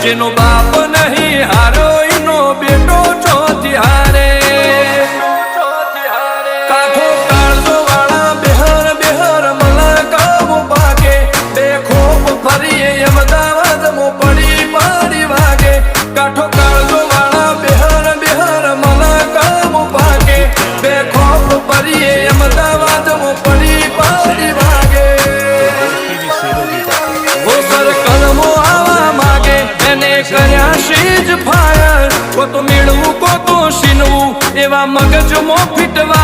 જેનો બાપ નહીં હારો એનો બેટો ચોથી હારે કાઠો કાળજો વાળા બેહર બેહર મલકાવો ભાગે બે ખોપ ફરીએ અમદાવાદ મો પડી પડી વાગે કાઠો કાળજો વાળા બેહર બેહર મલકાવો ભાગે બે ખોપ ફરીએ અમદાવાદ મો પડી પડી વાગે વો સર કલમો આવા માગે એને કર્યા શીજ ફાયર કો તો મેળવું કો તો સીનવું એવા મગજમાં ફીટવા